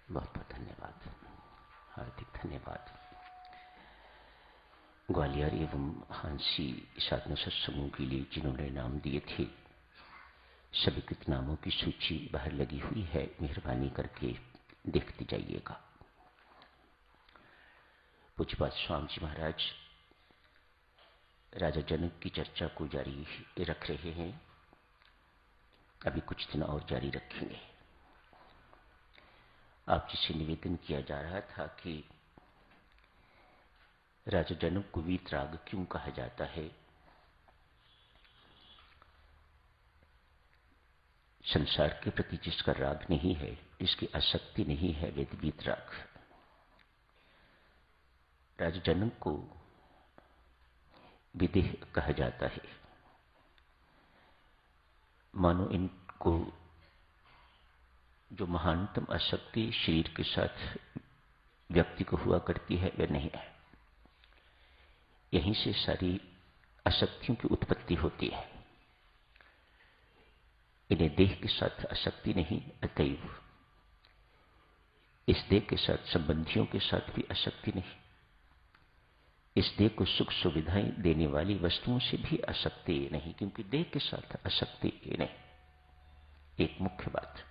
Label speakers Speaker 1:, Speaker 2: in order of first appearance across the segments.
Speaker 1: बहुत बहुत धन्यवाद, हार्दिक धन्यवाद। ग्वालियर एवं हांसी साधना सत्संगों के लिए जिन्होंने नाम दिए थे, सभी के नामों की सूची बाहर लगी हुई है, मेहरबानी करके देखते जाइएगा। पूज्यपाद स्वामी जी महाराज राजा जनक की चर्चा को जारी रख रहे हैं, अभी कुछ दिन और जारी रखेंगे। आप जिसे निवेदन किया जा रहा था कि राजा जनक को वीतराग क्यों कहा जाता है। संसार के प्रति जिसका राग नहीं है, जिसकी आसक्ति नहीं है, वे वीतराग। राजा जनक को विदेह कहा जाता है, मानो इनको जो महानतम आसक्ति शरीर के साथ व्यक्ति को हुआ करती है वह नहीं है। यहीं से सारी आसक्तियों की उत्पत्ति होती है। इन्हें देह के साथ आसक्ति नहीं, अतएव इस देह के साथ संबंधियों के साथ भी आसक्ति नहीं, इस देह को सुख सुविधाएं देने वाली वस्तुओं से भी आसक्ति नहीं, क्योंकि देह के साथ आसक्ति नहीं। एक मुख्य बात,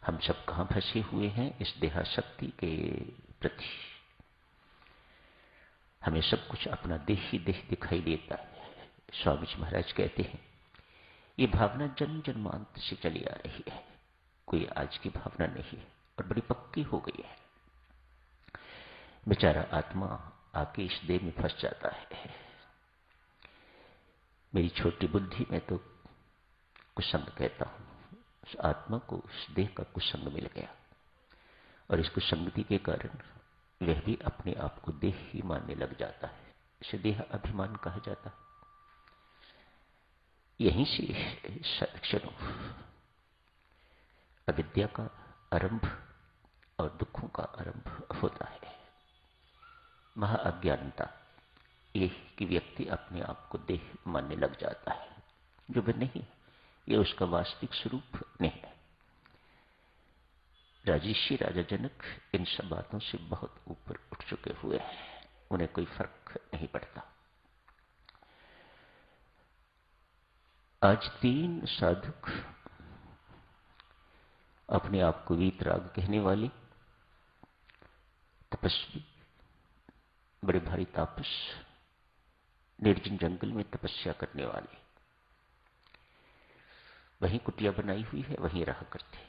Speaker 1: हम सब कहां फंसे हुए हैं इस देहासक्ति के प्रति। हमें सब कुछ अपना देह ही देह दिखाई देता है। स्वामी जी महाराज कहते हैं ये भावना जन्म जन्मांत से चली आ रही है, कोई आज की भावना नहीं है और बड़ी पक्की हो गई है। बेचारा आत्मा आके इस देह में फंस जाता है। मेरी छोटी बुद्धि में तो कुसंग कहता हूं, उस आत्मा को उस देह का कुसंग मिल गया और इस कुसंगति के कारण वह भी अपने आप को देह ही मानने लग जाता है। इसे देह अभिमान कहा जाता है। यहीं से क्षणों अविद्या का आरंभ और दुखों का आरंभ होता है। महाअज्ञानता ये कि व्यक्ति अपने आप को देह मानने लग जाता है, जो वह नहीं, ये उसका वास्तविक स्वरूप नहीं है। राजर्षि राजा जनक इन सब बातों से बहुत ऊपर उठ चुके हुए हैं, उन्हें कोई फर्क नहीं पड़ता। आज 3 साधक अपने आप को वीतराग कहने वाले तपस्वी, बड़े भारी तापस, निर्जन जंगल में तपस्या करने वाले, वहीं कुटिया बनाई हुई है, वहीं रहा करते।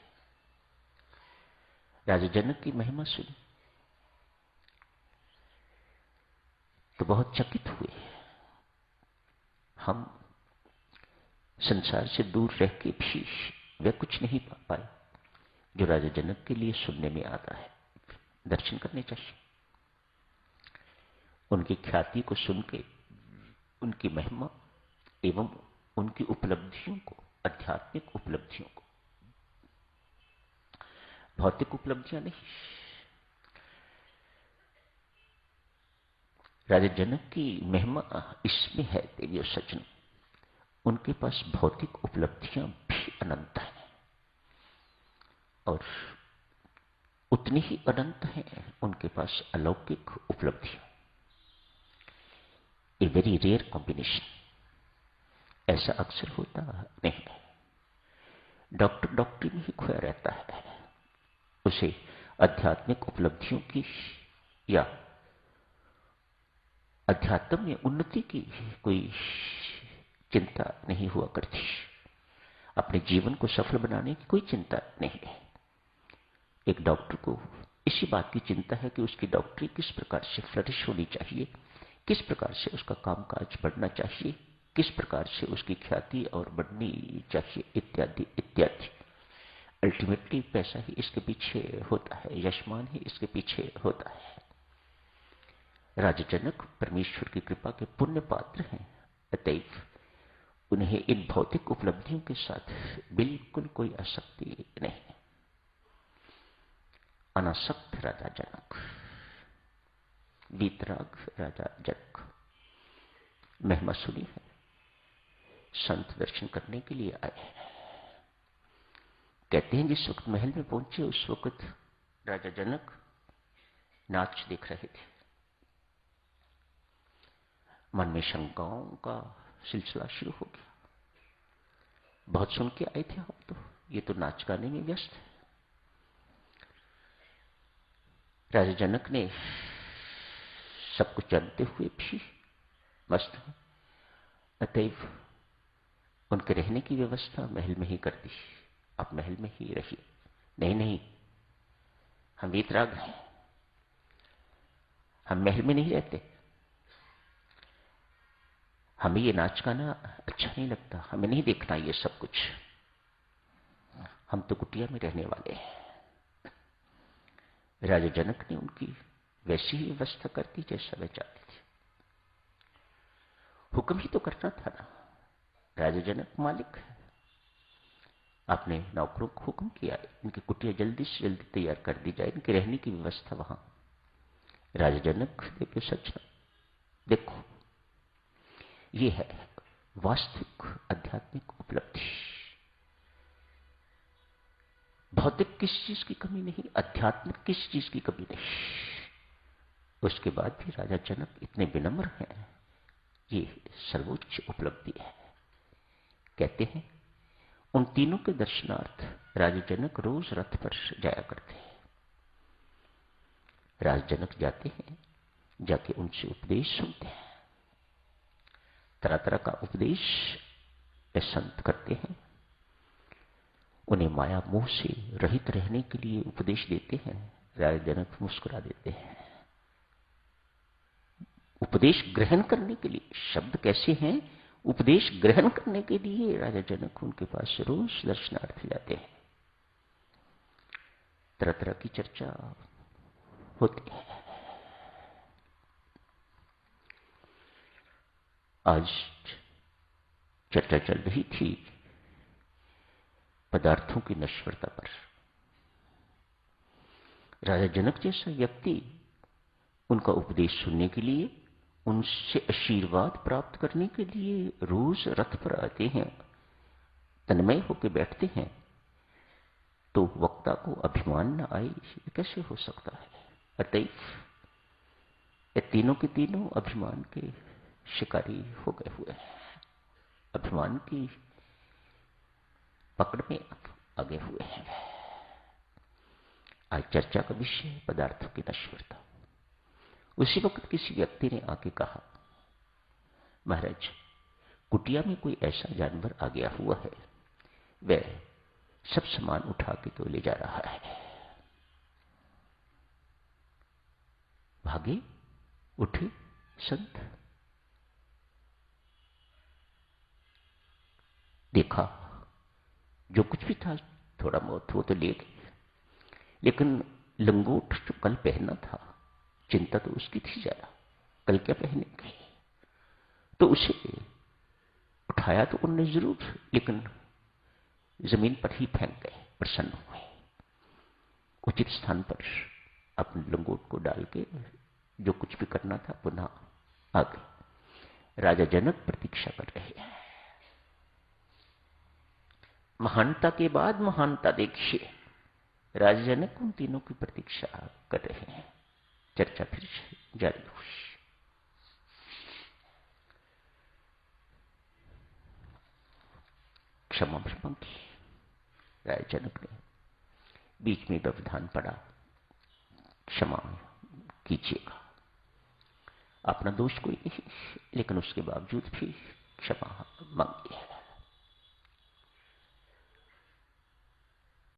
Speaker 1: राजा जनक की महिमा सुनी तो बहुत चकित हुए। हम संसार से दूर रह के भी वे कुछ नहीं पा पाए जो राजा जनक के लिए सुनने में आता है। दर्शन करने चाहिए, उनकी ख्याति को सुन के उनकी महिमा एवं उनकी उपलब्धियों को, आध्यात्मिक उपलब्धियों को, भौतिक उपलब्धियां नहीं। राजा जनक की महिमा इसमें है देवी और सज्जन, उनके पास भौतिक उपलब्धियां भी अनंत हैं और उतनी ही अनंत हैं उनके पास अलौकिक उपलब्धियां। ए वेरी रेयर कॉम्बिनेशन, ऐसा अक्सर होता नहीं है। डॉक्टर डॉक्टरी में ही खोया रहता है, उसे आध्यात्मिक उपलब्धियों की या अध्यात्म में उन्नति की कोई चिंता नहीं हुआ करती। अपने जीवन को सफल बनाने की कोई चिंता नहीं है। एक डॉक्टर को इसी बात की चिंता है कि उसकी डॉक्टरी किस प्रकार से फ्लरिश होनी चाहिए, किस प्रकार से उसका कामकाज बढ़ना चाहिए, किस प्रकार से उसकी ख्याति और बढ़नी चाहिए, इत्यादि इत्यादि। अल्टीमेटली पैसा ही इसके पीछे होता है, यशमान ही इसके पीछे होता है। राजा जनक परमेश्वर की कृपा के पुण्य पात्र हैं, अतएव उन्हें इन भौतिक उपलब्धियों के साथ बिल्कुल कोई आसक्ति नहीं है। अनासक्त राजा जनक, वीतराग राजा जनक। महिमा सुनी है, संत दर्शन करने के लिए आए हैं। कहते हैं जिस वक्त महल में पहुंचे उस वक्त राजा जनक नाच देख रहे थे। मन में शंकाओं का सिलसिला शुरू हो गया। बहुत सुन के आए थे हम तो, ये तो नाच गाने में व्यस्त है। राजा जनक ने सब कुछ जानते हुए भी मस्त है, अतएव उनके रहने की व्यवस्था महल में ही कर दी। आप महल में ही रहिए। नहीं नहीं, हम वीतराग हैं, हम महल में नहीं रहते, हमें ये नाच गाना अच्छा नहीं लगता, हमें नहीं देखना ये सब कुछ, हम तो कुटिया में रहने वाले हैं। राजा जनक ने उनकी वैसी ही व्यवस्था कर दी जैसा वे चाहते थे। हुक्म ही तो करना था ना, राजा जनक मालिक है। आपने नौकरों को हुक्म किया इनकी कुटिया जल्दी से जल्दी तैयार कर दी जाए, इनकी रहने की व्यवस्था वहां। राजा जनक देखो सच, देखो ये है वास्तविक आध्यात्मिक उपलब्धि। भौतिक किसी चीज की कमी नहीं, आध्यात्मिक किसी चीज की कमी नहीं। उसके बाद भी राजा जनक इतने विनम्र हैं, ये सर्वोच्च उपलब्धि है। कहते हैं उन तीनों के दर्शनार्थ राजा जनक रोज रथ पर जाया करते हैं। राजा जनक जाते हैं, जाके उनसे उपदेश सुनते हैं, तरह तरह का उपदेश वे संत करते हैं। उन्हें माया मोह से रहित रहने के लिए उपदेश देते हैं। राजा जनक मुस्कुरा देते हैं। उपदेश ग्रहण करने के लिए, शब्द कैसे हैं, उपदेश ग्रहण करने के लिए राजा जनक उनके पास रोज दर्शनार्थ जाते हैं। तरह तरह की चर्चा होती है। आज चर्चा चल रही थी पदार्थों की नश्वरता पर। राजा जनक जैसा व्यक्ति उनका उपदेश सुनने के लिए, उनसे आशीर्वाद प्राप्त करने के लिए रोज रथ पर आते हैं, तन्मय होकर बैठते हैं, तो वक्ता को अभिमान न आए, ये कैसे हो सकता है? अतएव ये तीनों के तीनों अभिमान के शिकारी हो गए हुए हैं, अभिमान की पकड़ में आगे हुए हैं। आज चर्चा का विषय पदार्थों की नश्वरता। उसी वक्त किसी व्यक्ति ने आके कहा, महाराज कुटिया में कोई ऐसा जानवर आ गया हुआ है, वह सब सामान उठा के तो ले जा रहा है। भागे उठे संत, देखा जो कुछ भी था थोड़ा बहुत वो तो ले गए, लेकिन लंगोट जो कल पहनना था, चिंता तो उसकी थी ज्यादा, कल क्या पहनेंगे, तो उसे उठाया तो उनने जरूर, लेकिन जमीन पर ही फेंक गए। प्रसन्न हुए, उचित स्थान पर अपने लंगोट को डाल के जो कुछ भी करना था पुनः आ गए। राजा जनक प्रतीक्षा कर रहे हैं। महानता के बाद महानता देखिए, राजा जनक उन तीनों की प्रतीक्षा कर रहे हैं। चर्चा फिर जारी हुई। क्षमा मांगी राजा जनक ने, बीच में व्यवधान पड़ा, क्षमा कीजिएगा, अपना दोष कोई नहीं, लेकिन उसके बावजूद भी क्षमा मांगी है।